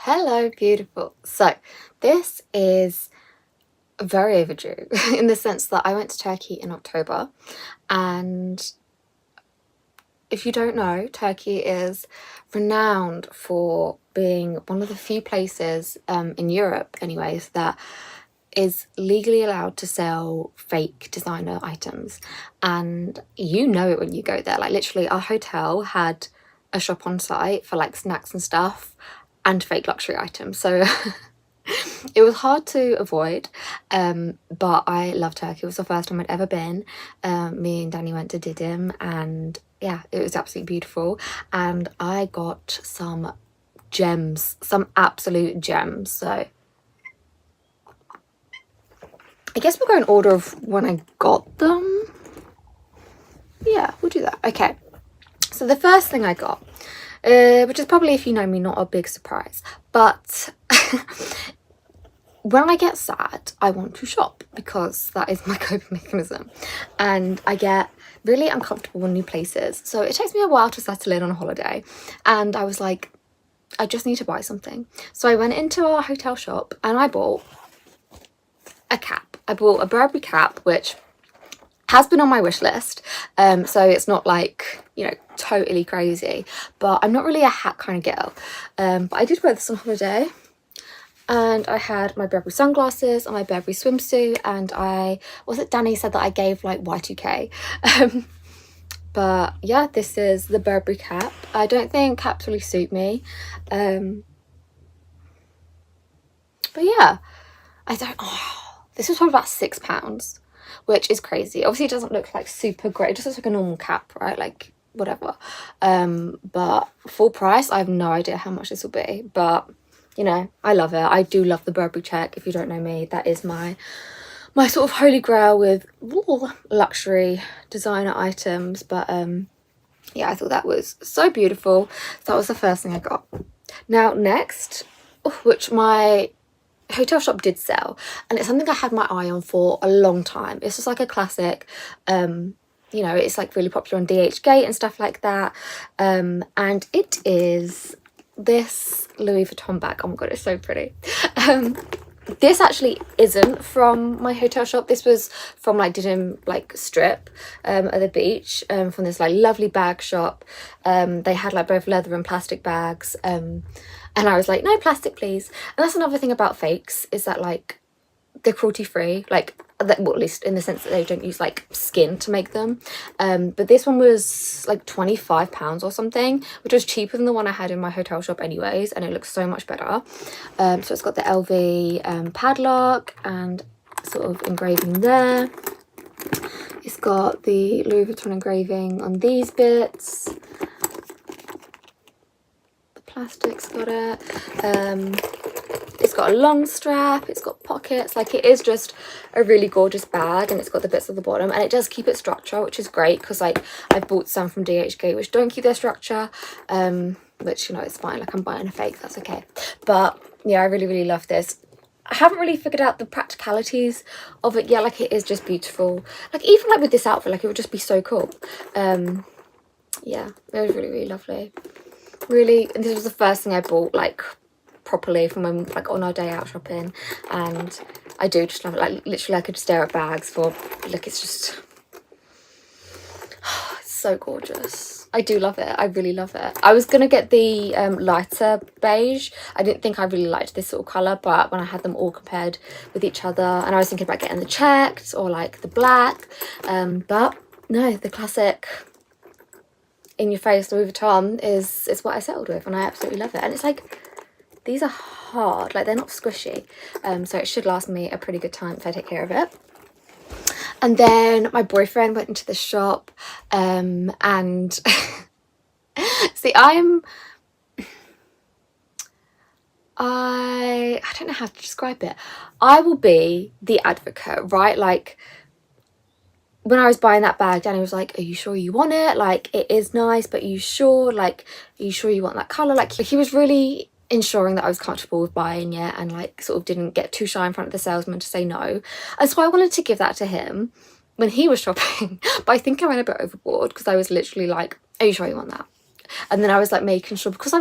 Hello, beautiful. So this is very overdue in the sense that I went to Turkey in October, and if you don't know, Turkey is renowned for being one of the few places in Europe anyways that is legally allowed to sell fake designer items. And you know it when you go there. Like, literally, our hotel had a shop on site for like snacks and stuff and fake luxury items, so it was hard to avoid. But I love Turkey. It was the first time I'd ever been. Me and Danny went to Didim, and yeah, it was absolutely beautiful. And I got some gems, some absolute gems. So I guess we'll go in order of when I got them. Yeah, we'll do that. Okay, so the first thing I got, which is probably, if you know me, not a big surprise, but when I get sad, I want to shop because that is my coping mechanism, and I get really uncomfortable in new places. So it takes me a while to settle in on a holiday, and I was like, I just need to buy something. So I went into our hotel shop and I bought a cap. I bought a Burberry cap, which has been on my wish list, so it's not like, you know, totally crazy, but I'm not really a hat kind of girl. But I did wear this on holiday, and I had my Burberry sunglasses and my Burberry swimsuit, and Danny said that I gave like Y2K. But yeah, this is the Burberry cap. I don't think caps really suit me, but yeah, this was probably about £6, which is crazy. Obviously it doesn't look like super great, it just looks like a normal cap, right? Like, whatever. But full price, I have no idea how much this will be, but you know, I love it. I do love the Burberry check. If you don't know me, that is my sort of holy grail with luxury designer items. But yeah, I thought that was so beautiful. So that was the first thing I got. Now next, which my hotel shop did sell, and it's something I had my eye on for a long time. It's just like a classic. You know, it's like really popular on DHgate and stuff like that, and it is this Louis Vuitton bag. Oh my god, it's so pretty. This actually isn't from my hotel shop. This was from like Didim like strip at the beach, from this like lovely bag shop. They had like both leather and plastic bags, and I was like, no plastic please. And that's another thing about fakes, is that like they're cruelty free, like that, well, at least in the sense that they don't use like skin to make them. But this one was like £25 or something, which was cheaper than the one I had in my hotel shop anyways, and it looks so much better. So it's got the LV padlock and sort of engraving there. It's got the Louis Vuitton engraving on these bits. The plastic's got it. It's got a long strap, it's got pockets, like it is just a really gorgeous bag, and it's got the bits at the bottom, and it does keep its structure, which is great, because like I've bought some from DHgate which don't keep their structure, which, you know, it's fine, like I'm buying a fake, that's okay. But yeah, I really love this. I haven't really figured out the practicalities of it yet. Like, it is just beautiful, like even like with this outfit, like it would just be so cool. Yeah, it was really lovely, really. And this was the first thing I bought like properly from when, like, on our day out shopping, and I do just love it. Like, literally I could stare at bags for like, it's just it's so gorgeous. I do love it. I really love it. I was gonna get the lighter beige. I didn't think I really liked this sort of color, but when I had them all compared with each other, and I was thinking about getting the checked or like the black, but no, the classic in your face Louis Vuitton is what I settled with, and I absolutely love it. And it's like, these are hard, like they're not squishy, so it should last me a pretty good time if I take care of it. And then my boyfriend went into the shop, and see, I don't know how to describe it. I will be the advocate, right? Like, when I was buying that bag, Danny was like, are you sure you want it? Like, it is nice, but are you sure? Like, are you sure you want that colour? Like, he was really ensuring that I was comfortable with buying it, and like sort of didn't get too shy in front of the salesman to say no. And so I wanted to give that to him when he was shopping, but I think I went a bit overboard, because I was literally like, are you sure you want that? And then I was like making sure, because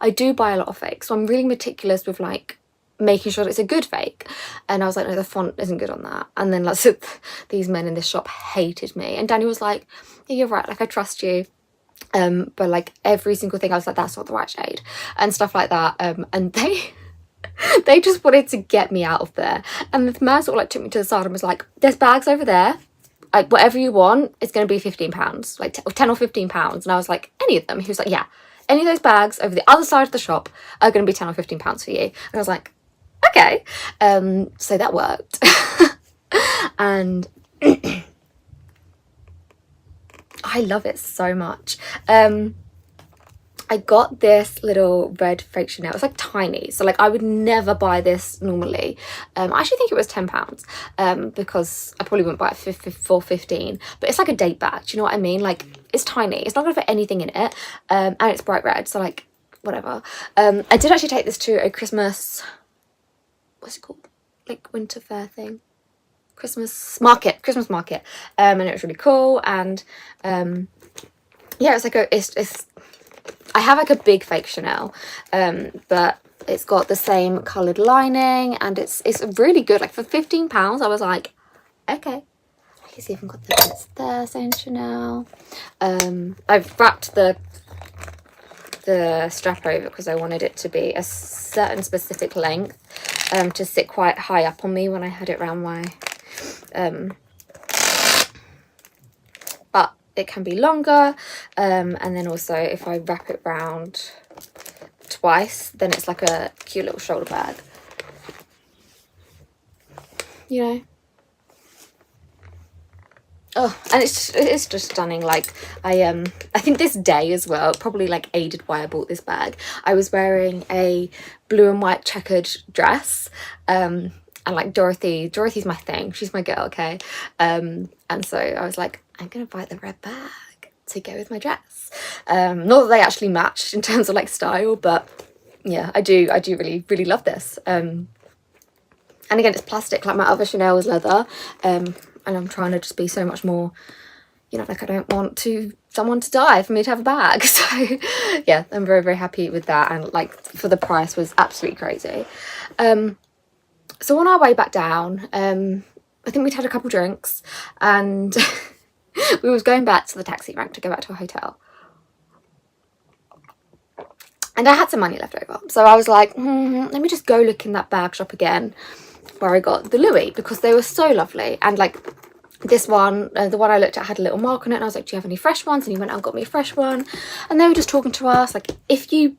I do buy a lot of fakes, so I'm really meticulous with like making sure that it's a good fake. And I was like, no, the font isn't good on that. And then like, so these men in this shop hated me, and Danny was like, yeah, you're right, like I trust you. But like every single thing I was like, that's not the right shade and stuff like that. And they just wanted to get me out of there. And the man sort of like took me to the side and was like, there's bags over there, like whatever you want, it's going to be £15, like 10 or £15. And I was like, any of them? He was like, yeah, any of those bags over the other side of the shop are going to be 10 or £15 for you. And I was like, okay. So that worked. And I love it so much. I got this little red fake Chanel. It's like tiny, so like I would never buy this normally. I actually think it was £10, because I probably wouldn't buy it for 15. But it's like a date bag. Do you know what I mean? Like it's tiny. It's not gonna fit anything in it, and it's bright red. So like whatever. I did actually take this to a Christmas. What's it called? Like winter fair thing. Christmas market, and it was really cool. And yeah, it's like it's I have like a big fake Chanel, but it's got the same coloured lining, and it's really good. Like for £15, I was like, okay. It's even got the bits there saying Chanel. I've wrapped the strap over because I wanted it to be a certain specific length, to sit quite high up on me when I had it around my but it can be longer, and then also if I wrap it round twice, then it's like a cute little shoulder bag, you know. Oh, and it's just stunning. Like I think this day as well probably like aided why I bought this bag. I was wearing a blue and white checkered dress, and like Dorothy's my thing, she's my girl, okay. And so I was like, I'm gonna buy the red bag to go with my dress. Not that they actually matched in terms of like style, but yeah, I do really love this. And again, it's plastic, like my other Chanel was leather, and I'm trying to just be so much more, you know, like I don't want someone to die for me to have a bag. So yeah, I'm very happy with that, and like for the price was absolutely crazy. So on our way back down, I think we'd had a couple drinks, and we was going back to the taxi rank to go back to a hotel. And I had some money left over. So I was like, let me just go look in that bag shop again where I got the Louis, because they were so lovely. And like this one, the one I looked at had a little mark on it, and I was like, do you have any fresh ones? And he went out and got me a fresh one. And they were just talking to us, like, if you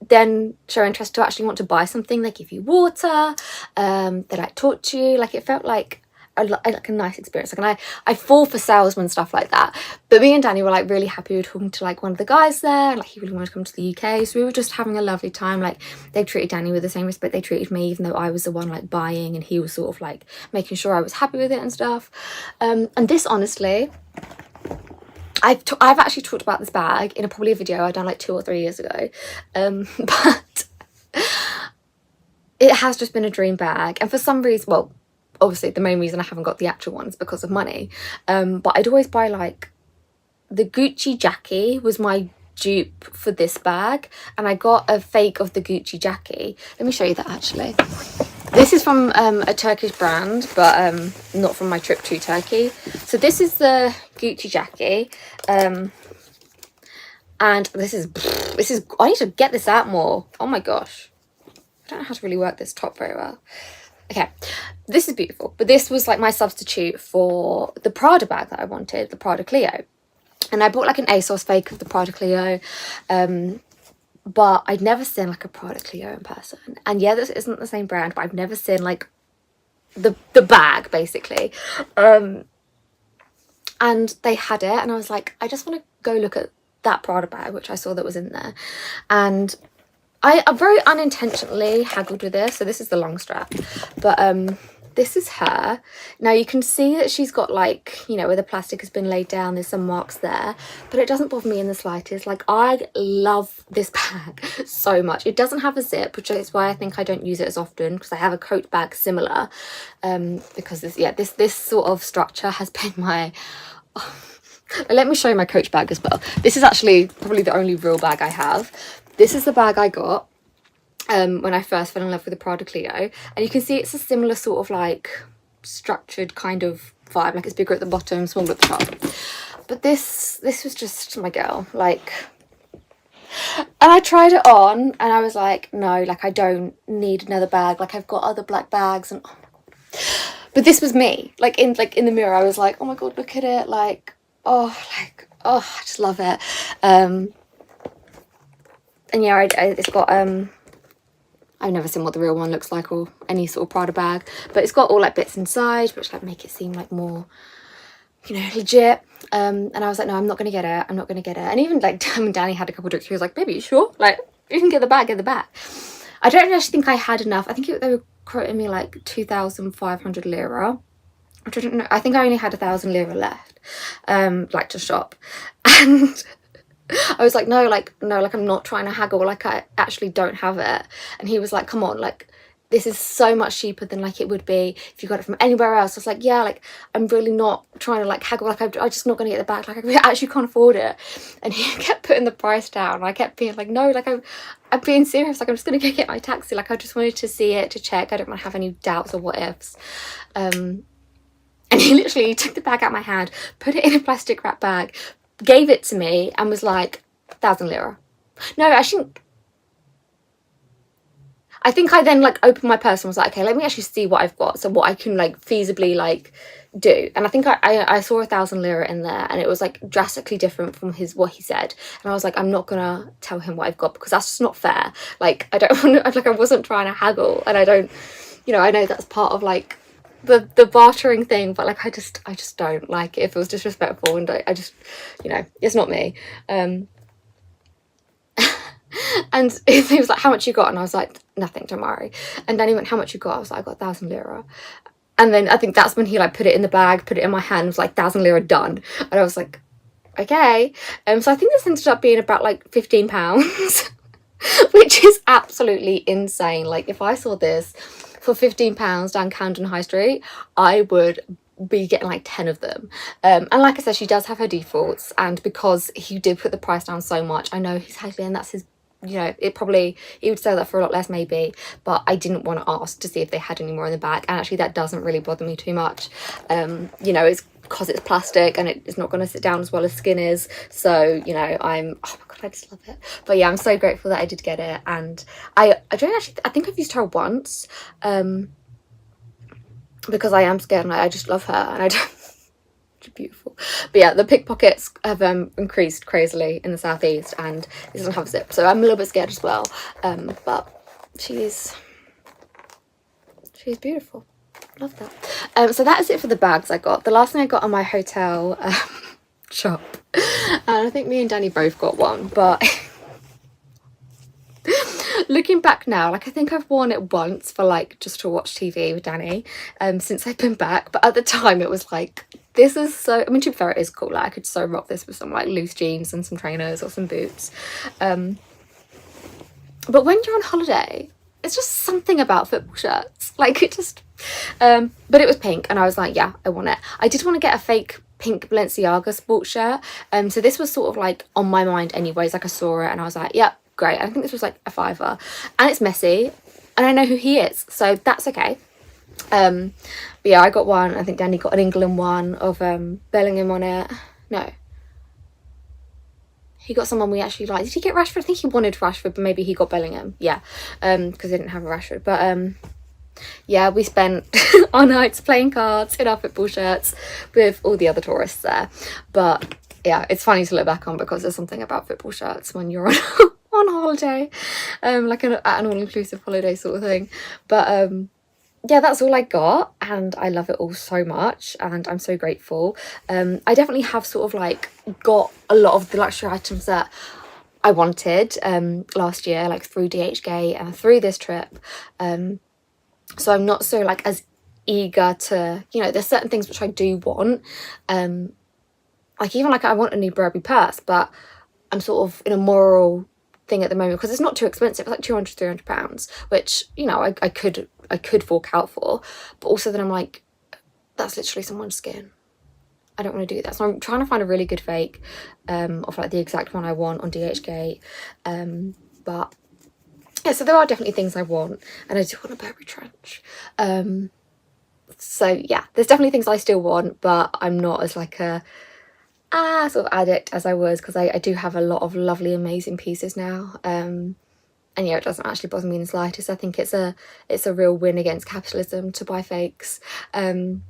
then show interest to actually want to buy something, they give you water, they like talk to you. Like it felt like a nice experience. Like, and I fall for salesman stuff like that, but me and Danny were like really happy. We were talking to like one of the guys there, like he really wanted to come to the UK, so we were just having a lovely time. Like they treated Danny with the same respect they treated me, even though I was the one like buying, and he was sort of like making sure I was happy with it and stuff. And this, honestly, I've actually talked about this bag in probably a video I'd done like 2 or 3 years ago, but it has just been a dream bag. And for some reason, well, obviously the main reason I haven't got the actual ones because of money, but I'd always buy like the Gucci Jackie was my dupe for this bag, and I got a fake of the Gucci Jackie. Let me show you that actually. This is from a Turkish brand, but not from my trip to Turkey. So this is the Gucci Jackie, and this is I need to get this out more. Oh my gosh, I don't know how to really work this top very well. Okay, this is beautiful, but this was like my substitute for the Prada bag that I wanted, the Prada Clio. And I bought like an ASOS fake of the Prada Clio, but I'd never seen like a Prada Clio in person. And yeah, this isn't the same brand, but I've never seen like the bag basically. And they had it, and I was like, I just want to go look at that Prada bag, which I saw that was in there. And I very unintentionally haggled with this. So this is the long strap, but this is her. Now you can see that she's got like, you know, where the plastic has been laid down, there's some marks there, but it doesn't bother me in the slightest. Like I love this bag so much. It doesn't have a zip, which is why I think I don't use it as often, because I have a coat bag similar, because this sort of structure has been my Let me show you my Coach bag as well. This is actually probably the only real bag I have. This is the bag I got when I first fell in love with the Prada Clio, and you can see it's a similar sort of like structured kind of vibe, like it's bigger at the bottom, smaller at the top. But this was just my girl, like, and I tried it on and I was like, no, like I don't need another bag, like I've got other black bags, and oh my god. But this was me, like in the mirror I was like, oh my god, look at it, like oh I just love it. And yeah, it's got I've never seen what the real one looks like or any sort of Prada bag, but it's got all like bits inside which like make it seem like more, you know, legit. And I was like, no, I'm not gonna get it, I'm not gonna get it. And even like Danny had a couple of drinks, he was like, baby, you sure? Like, you can get the bag, I don't actually think I had enough. I think they were quoting me like 2,500 lira, which I don't know. I think I only had 1,000 lira left, like to shop. And I was like, no, I'm not trying to haggle, like I actually don't have it. And he was like, come on, like this is so much cheaper than like it would be if you got it from anywhere else. I was like, yeah, like I'm really not trying to like haggle, like I'm just not gonna get the bag, like I actually can't afford it. And he kept putting the price down. I kept being like, no, like I'm being serious, like I'm just gonna go get my taxi, like I just wanted to see it, to check, I don't want to have any doubts or what ifs. And he literally took the bag out of my hand, put it in a plastic wrap bag, gave it to me and was like, 1,000 lira. No, I think I then like opened my purse and was like, okay, let me actually see what I've got, so what I can like feasibly like do. And I think I saw 1,000 lira in there, and it was like drastically different from what he said. And I was like, I'm not gonna tell him what I've got because that's just not fair. Like I don't want to, like I wasn't trying to haggle, and I don't, you know, I know that's part of like the bartering thing, but like I just don't like it. If it was disrespectful, and I just, you know, it's not me. And he was like, how much you got? And I was like, nothing, don't worry. And then he went, how much you got? I was like, I got 1,000 lira. And then I think that's when he like put it in the bag, put it in my hand, was like, 1,000 lira done. And I was like, okay. So I think this ended up being about like £15, which is absolutely insane. Like if I saw this for £15 down Camden High Street, I would be getting like 10 of them. And like I said, she does have her defaults, and because he did put the price down so much, I know he's happy, and that's his, you know, he would sell that for a lot less maybe, but I didn't want to ask to see if they had any more in the bag. And actually that doesn't really bother me too much. You know, it's because it's plastic and it's not going to sit down as well as skin is, so you know, oh my god, I just love it. But yeah, I'm so grateful that I did get it. And I think I've used her once, because I am scared and I just love her, and I don't she's beautiful. But yeah, the pickpockets have increased crazily in the southeast, and it doesn't have a zip, so I'm a little bit scared as well. But she's beautiful. Love that. So that is it for the bags I got. The last thing I got on my hotel shop, and I think me and Danny both got one, but looking back now, like I think I've worn it once for like just to watch TV with Danny since I've been back. But at the time it was like, this is so, I mean, to be fair, it is cool. Like I could so rock this with some like loose jeans and some trainers or some boots. But when you're on holiday, it's just something about football shirts. Like it just, but it was pink and I was like, yeah, I want it. I did want to get a fake pink Balenciaga sports shirt. So this was sort of like on my mind anyways. Like I saw it and I was like, yeah, great. I think this was like a £5, and it's messy and I know who he is, so that's okay. But yeah, I got one. I think Danny got an England one of Bellingham on it. No, he got someone we actually like. Did he get Rashford? I think he wanted Rashford, but maybe he got Bellingham. Yeah, because he didn't have a Rashford. But yeah, we spent our nights playing cards in our football shirts with all the other tourists there. But yeah, it's funny to look back on because there's something about football shirts when you're on holiday, like at an all-inclusive holiday sort of thing. But yeah, that's all I got, and I love it all so much, and I'm so grateful. I definitely have sort of like got a lot of the luxury items that I wanted last year, like through DHgate and through this trip. So I'm not so like as eager to, you know, there's certain things which I do want. Like even like I want a new Burberry purse, but I'm sort of in a moral thing at the moment because it's not too expensive. It's like £200-300, which, you know, I could fork out for, but also then I'm like, that's literally someone's skin. I don't want to do that. So I'm trying to find a really good fake of like the exact one I want on DHgate. But yeah, so there are definitely things I want, and I do want a Burberry trench. So yeah, there's definitely things I still want, but I'm not as like a sort of addict as I was, because I do have a lot of lovely, amazing pieces now. And yeah, it doesn't actually bother me in the slightest. I think it's a real win against capitalism to buy fakes. And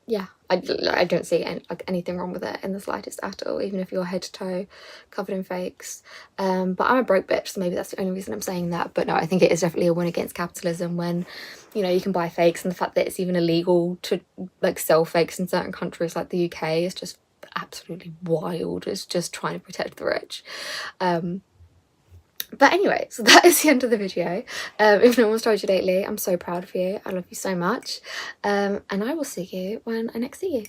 yeah, I don't see anything wrong with it in the slightest at all, even if you're head to toe covered in fakes. But I'm a broke bitch, so maybe that's the only reason I'm saying that. But no, I think it is definitely a win against capitalism when, you know, you can buy fakes, and the fact that it's even illegal to like sell fakes in certain countries like the UK is just absolutely wild. It's just trying to protect the rich. But anyway, so that is the end of the video. If no one's told you lately, I'm so proud of you. I love you so much. And I will see you when I next see you.